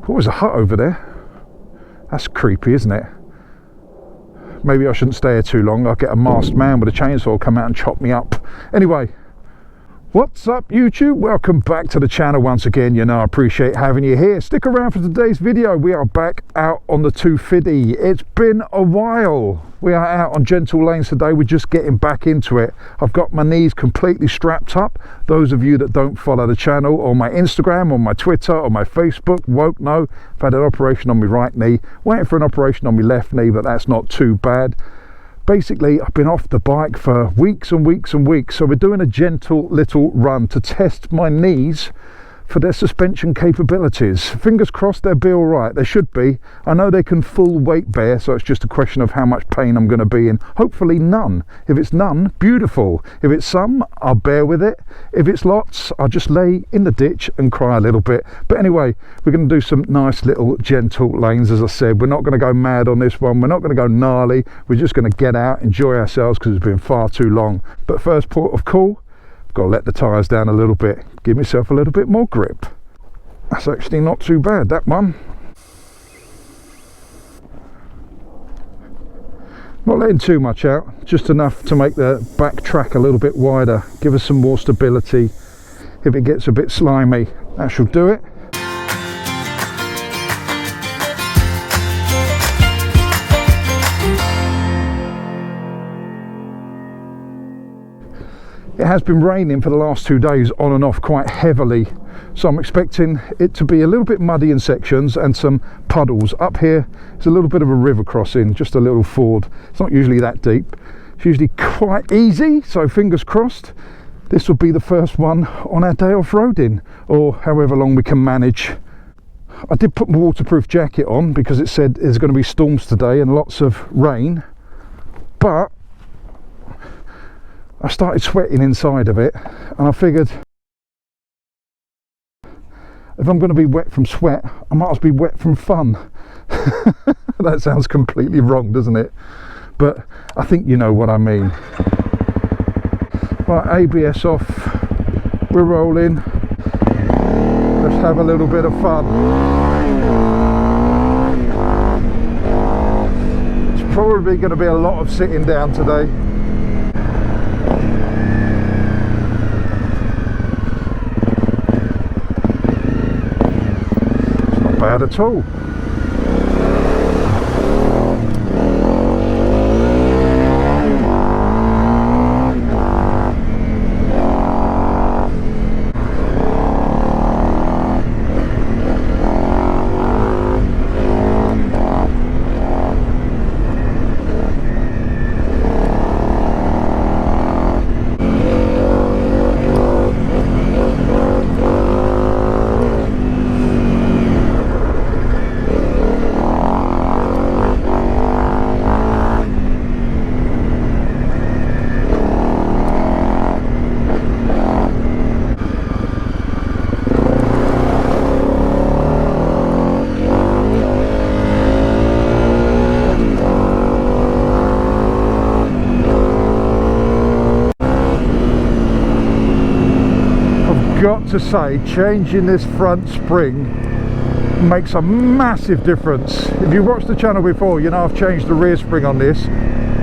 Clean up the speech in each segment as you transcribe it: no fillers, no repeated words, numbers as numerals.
Oh, there's a hut over there. That's creepy, isn't it? Maybe I shouldn't stay here too long. I'll get a masked man with a chainsaw come out and chop me up. Anyway, what's up YouTube? Welcome back to the channel once again. You know I appreciate having you here. Stick around for today's video. We are back out on the 250. It's been a while. We are out on gentle lanes today. We're just getting back into it. I've got my knees completely strapped up. Those of you that don't follow the channel on my Instagram, on my Twitter, on my Facebook won't know. I've had an operation on my right knee, waiting for an operation on my left knee, but that's not too bad. Basically, I've been off the bike for weeks and weeks and weeks, so we're doing a gentle little run to test my knees for their suspension capabilities. Fingers crossed they'll be all right. They should be. I know they can full weight bear, so it's just a question of how much pain I'm going to be in. Hopefully none. If it's none, beautiful. If it's some, I'll bear with it. If it's lots, I'll just lay in the ditch and cry a little bit. But anyway, we're going to do some nice little gentle lanes. As I said, we're not going to go mad on this one. We're not going to go gnarly. We're just going to get out, enjoy ourselves, because it's been far too long. But first port of call, got to let the tyres down a little bit, give myself a little bit more grip. That's actually not too bad, that one. Not letting too much out, just enough to make the back track a little bit wider, give us some more stability. If it gets a bit slimy, that should do it. It has been raining for the last 2 days on and off quite heavily, so I'm expecting it to be a little bit muddy in sections and some puddles. Up here it's a little bit of a river crossing, just a little ford. It's not usually that deep. It's usually quite easy, so fingers crossed this will be the first one on our day off-roading, or however long we can manage. I did put my waterproof jacket on because it said there's going to be storms today and lots of rain, but I started sweating inside of it, and I figured if I'm going to be wet from sweat, I might as well be wet from fun. That sounds completely wrong, doesn't it? But I think you know what I mean. Right, ABS off, we're rolling. Let's have a little bit of fun. It's probably going to be a lot of sitting down today. Bad at all. Got to say, changing this front spring makes a massive difference. If you watched the channel before, you know I've changed the rear spring on this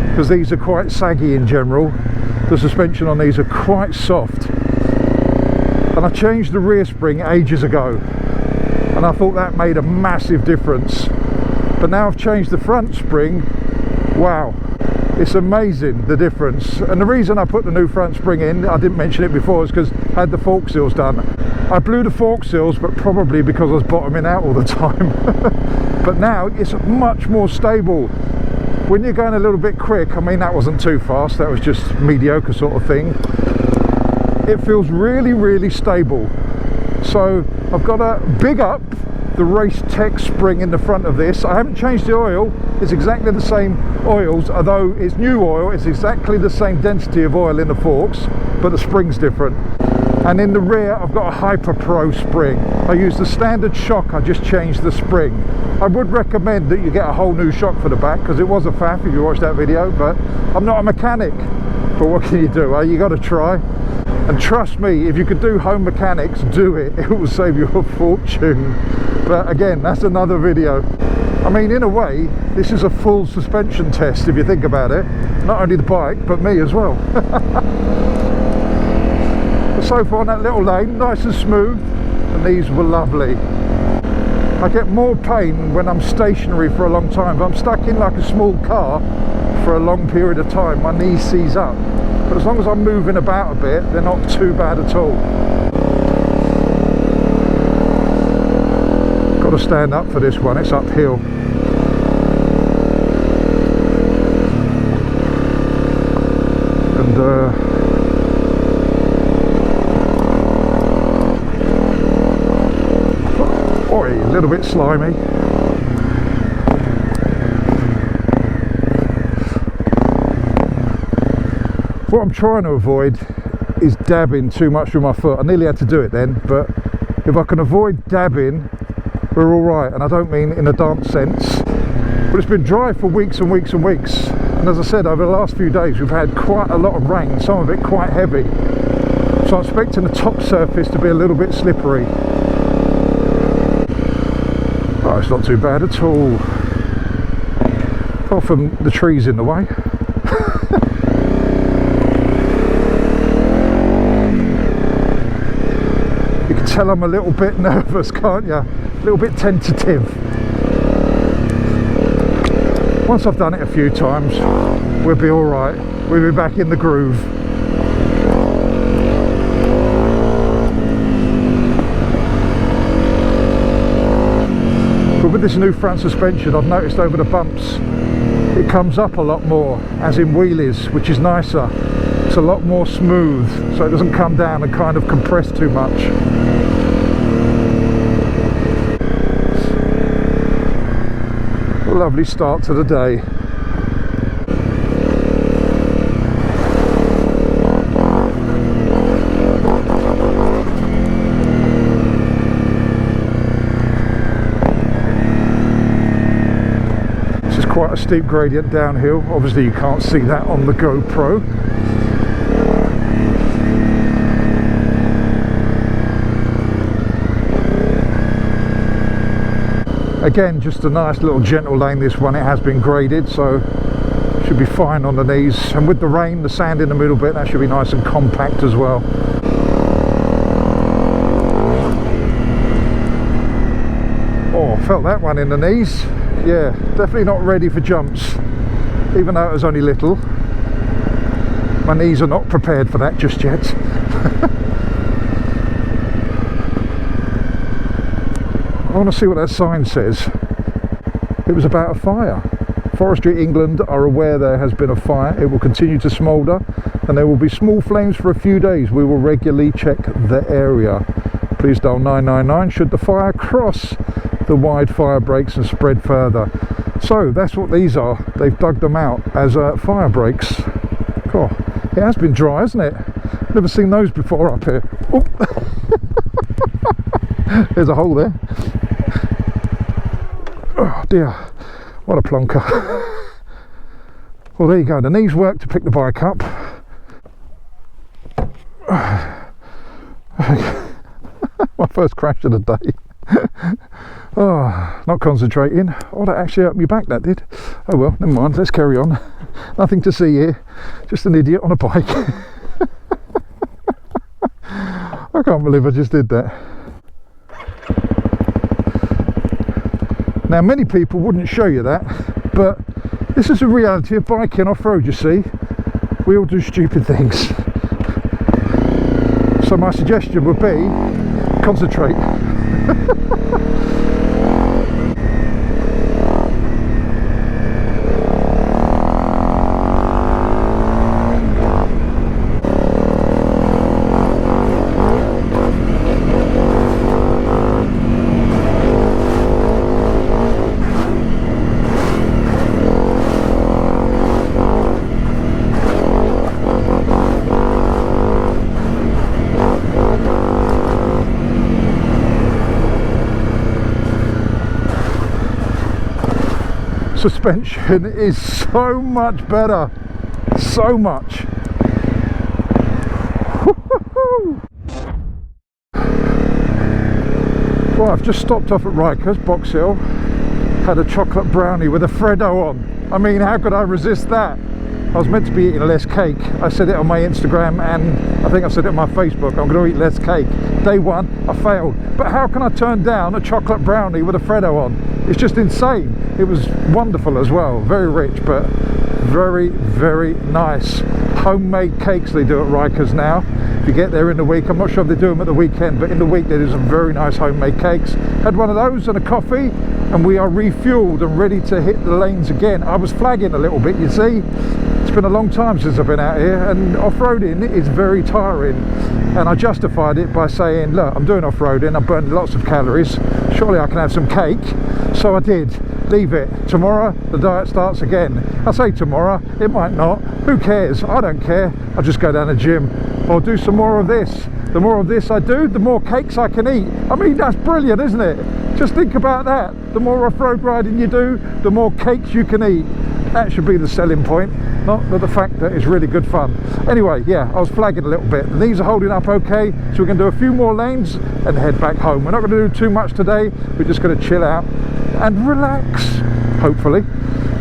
because these are quite saggy in general. The suspension on these are quite soft, and I changed the rear spring ages ago, and I thought that made a massive difference. But now I've changed the front spring, wow, it's amazing the difference. And the reason I put the new front spring in, I didn't mention it before, is because I had the fork seals done. I blew the fork seals, but probably because I was bottoming out all the time. But now it's much more stable. When you're going a little bit quick, I mean that wasn't too fast, that was just mediocre sort of thing. It feels really, really stable. So I've got to big up the racetech spring in the front of this. I haven't changed the oil, it's exactly the same oils, although it's new oil, it's exactly the same density of oil in the forks, but the spring's different. And in the rear I've got a Hyper Pro spring. I use the standard shock, I just changed the spring. I would recommend that you get a whole new shock for the back, because it was a faff if you watched that video, but I'm not a mechanic. But what can you do, you got to try. And trust me, if you could do home mechanics, do it. It will save you a fortune. But again, that's another video. I mean, in a way, this is a full suspension test if you think about it. Not only the bike, but me as well. But so far in that little lane, nice and smooth, and these were lovely. I get more pain when I'm stationary for a long time. If I'm stuck in like a small car for a long period of time, my knees seize up. But as long as I'm moving about a bit, they're not too bad at all. Got to stand up for this one, it's uphill. And a little bit slimy. What I'm trying to avoid is dabbing too much with my foot. I nearly had to do it then, but if I can avoid dabbing, we're all right. And I don't mean in a dance sense, but it's been dry for weeks and weeks and weeks. And as I said, over the last few days, we've had quite a lot of rain, some of it quite heavy. So I'm expecting the top surface to be a little bit slippery. Oh, it's not too bad at all. Apart from the trees in the way. You can tell I'm a little bit nervous, can't you? A little bit tentative. Once I've done it a few times, we'll be all right. We'll be back in the groove. But with this new front suspension, I've noticed over the bumps, it comes up a lot more, as in wheelies, which is nicer. It's a lot more smooth, so it doesn't come down and kind of compress too much. A lovely start to the day. This is quite a steep gradient downhill. Obviously you can't see that on the GoPro. Again, just a nice little gentle lane this one. It has been graded, so should be fine on the knees. And with the rain, the sand in the middle bit, that should be nice and compact as well. Oh, felt that one in the knees. Yeah, definitely not ready for jumps, even though it was only little. My knees are not prepared for that just yet. I want to see what that sign says. It was about a fire. Forestry England are aware there has been a fire. It will continue to smoulder and there will be small flames for a few days. We will regularly check the area. Please dial 999 should the fire cross the wide fire breaks and spread further. So that's what these are. They've dug them out as fire breaks. God, it has been dry, hasn't it? Never seen those before up here. Oh. There's a hole there. Oh dear, what a plonker. Well, there you go, the knees work to pick the bike up. My first crash of the day. Oh, not concentrating. Oh, that actually hurt me back, that did. Oh well, never mind, let's carry on. Nothing to see here, just an idiot on a bike. I can't believe I just did that. Now, many people wouldn't show you that, but this is a reality of biking off-road, you see. We all do stupid things. So my suggestion would be, concentrate. Suspension is so much better, so much. Right, I've just stopped off at Rikers, Box Hill, had a chocolate brownie with a Freddo on. I mean, how could I resist that? I was meant to be eating less cake. I said it on my Instagram, and I think I said it on my Facebook. I'm going to eat less cake. Day one, I failed. But how can I turn down a chocolate brownie with a Freddo on? It's just insane. It was wonderful as well. Very rich, but very, very nice. Homemade cakes they do at Rikers now. If you get there in the week, I'm not sure if they do them at the weekend, but in the week they do some very nice homemade cakes. Had one of those and a coffee, and we are refueled and ready to hit the lanes again. I was flagging a little bit, you see. It's been a long time since I've been out here, and off-roading is very tiring, and I justified it by saying, look, I'm doing off-roading, I'm burning lots of calories, surely I can have some cake. So I did. Leave it. Tomorrow the diet starts again. I say tomorrow, it might not. Who cares? I don't care. I'll just go down the gym or do some more of this. The more of this I do, the more cakes I can eat. I mean, that's brilliant, isn't it? Just think about that. The more off-road riding you do, the more cakes you can eat. That should be the selling point, not the fact that it's really good fun. Anyway, yeah, I was flagging a little bit. The knees are holding up okay, so we're going to do a few more lanes and head back home. We're not going to do too much today. We're just going to chill out and relax, hopefully,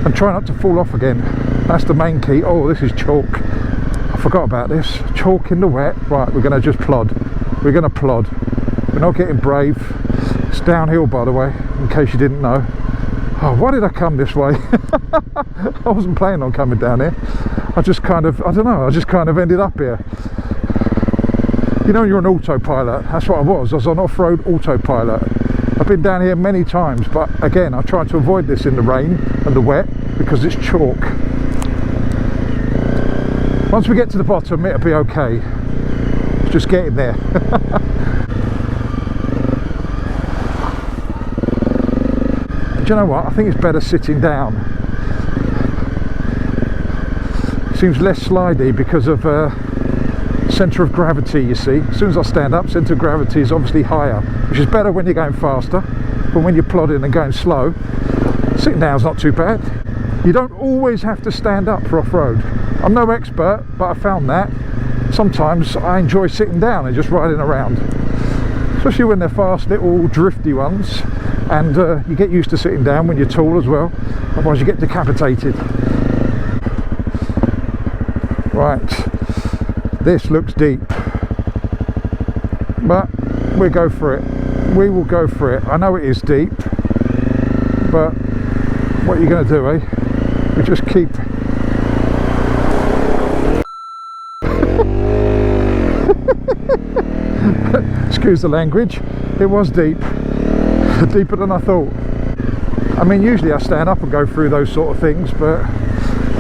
and try not to fall off again. That's the main key. Oh, this is chalk. I forgot about this. Chalk in the wet. Right, we're going to just plod. We're going to plod. We're not getting brave. It's downhill, by the way, in case you didn't know. Oh, why did I come this way? I wasn't planning on coming down here. I just kind of, I don't know, I just kind of ended up here. You know, you're on autopilot. That's what I was. I was on off-road autopilot. I've been down here many times, but again, I tried to avoid this in the rain and the wet because it's chalk. Once we get to the bottom, it'll be okay. It's just getting there. Do you know what? I think it's better sitting down. It seems less slidey because of centre of gravity, you see. As soon as I stand up, centre of gravity is obviously higher, which is better when you're going faster, but when you're plodding and going slow, sitting down is not too bad. You don't always have to stand up for off-road. I'm no expert, but I found that sometimes I enjoy sitting down and just riding around, especially when they're fast little drifty ones. And you get used to sitting down when you're tall as well, otherwise you get decapitated. Right, this looks deep, but we'll go for it. We will go for it. I know it is deep, but what are you going to do, eh? We just keep... Excuse the language, it was deep. Deeper than I thought. I mean, usually I stand up and go through those sort of things, but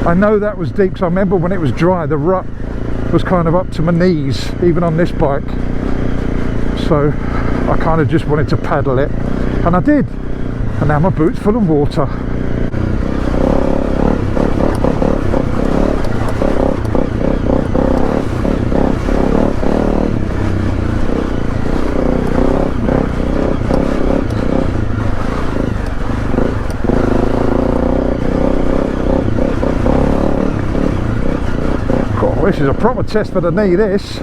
I know that was deep. So I remember when it was dry, the rut was kind of up to my knees, even on this bike. So I kind of just wanted to paddle it, and I did. And now my boot's full of water. This is a proper test for the knee, this.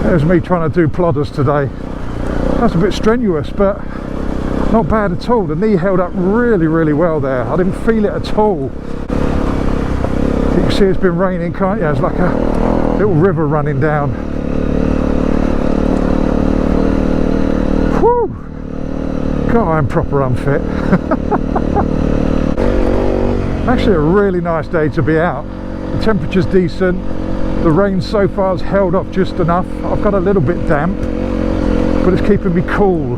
There's me trying to do plodders today. That's a bit strenuous, but not bad at all. The knee held up really, really well there. I didn't feel it at all. You can see it's been raining, can't you? It's like a little river running down. Whew! God, I'm proper unfit. Actually a really nice day to be out. The temperature's decent. The rain so far has held off just enough. I've got a little bit damp, but it's keeping me cool.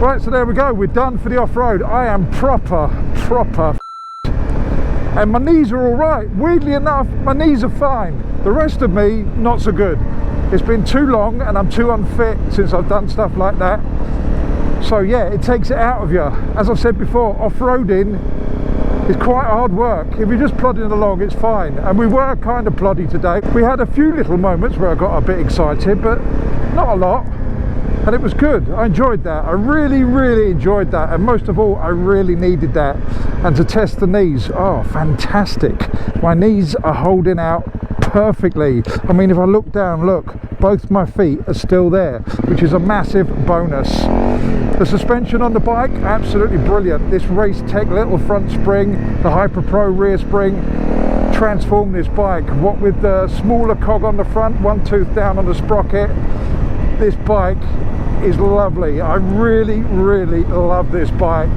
Right, so there we go, we're done for the off-road. I am proper and my knees are all right. Weirdly enough, my knees are fine. The rest of me, not so good. It's been too long and I'm too unfit since I've done stuff like that. So yeah, it takes it out of you. As I've said before, off-roading is quite hard work. If you're just plodding along, it's fine. And we were kind of ploddy today. We had a few little moments where I got a bit excited, but not a lot. And it was good. I enjoyed that. I really enjoyed that. And most of all, I really needed that. And to test the knees, oh, fantastic. My knees are holding out perfectly. I mean, if I look down, look, both my feet are still there, which is a massive bonus. The suspension on the bike, absolutely brilliant. This racetech little front spring, the Hyper Pro rear spring, transformed this bike. What with the smaller cog on the front, one tooth down on the sprocket, this bike is lovely. I really love this bike.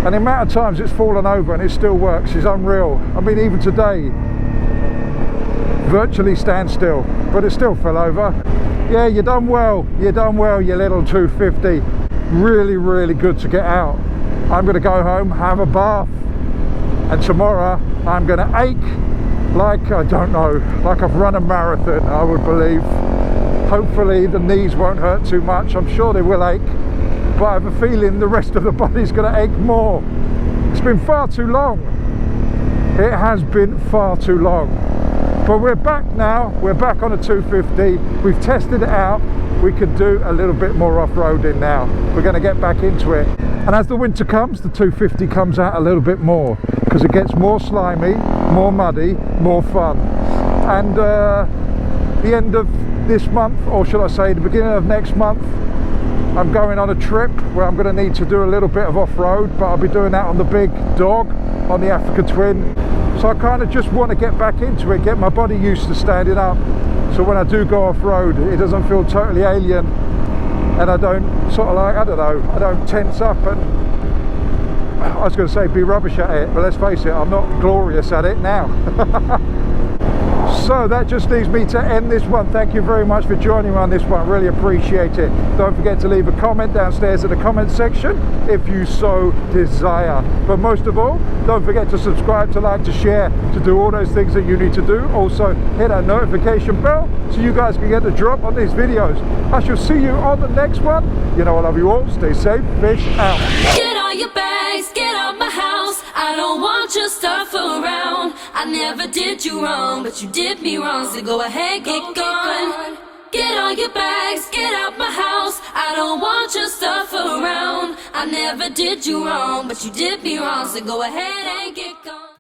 And the amount of times it's fallen over and it still works is unreal. I mean, even today, virtually stand still, but it still fell over. Yeah, you done well, you little 250. Really good to get out. I'm gonna go home, have a bath, and tomorrow I'm gonna ache like, I don't know, like I've run a marathon, I would believe. Hopefully the knees won't hurt too much. I'm sure they will ache, but I have a feeling the rest of the body's gonna ache more. It's been far too long. It has been far too long. But we're back now, we're back on a 250, we've tested it out, we could do a little bit more off-roading now. We're going to get back into it. And as the winter comes, the 250 comes out a little bit more, because it gets more slimy, more muddy, more fun. And the end of this month, or should I say the beginning of next month, I'm going on a trip where I'm going to need to do a little bit of off-road, but I'll be doing that on the big dog, on the Africa Twin. So I kind of just want to get back into it, get my body used to standing up, so when I do go off-road it doesn't feel totally alien, and I don't sort of like, I don't know, I don't tense up and, I was going to say be rubbish at it, but let's face it, I'm not glorious at it now. So that just leaves me to end this one. Thank you very much for joining me on this one, really appreciate it. Don't forget to leave a comment downstairs in the comment section if you so desire. But most of all, don't forget to subscribe, to like, to share, to do all those things that you need to do. Also hit that notification bell so you guys can get the drop on these videos. I shall see you on the next one. You know I love you all. Stay safe. Fish out. Get all your bags, get out my house. I don't want your stuff around. I never did you wrong, but you did me wrong, so go ahead, get gone. Get all your bags, get out my house. I don't want your stuff around. I never did you wrong, but you did me wrong, so go ahead and get gone.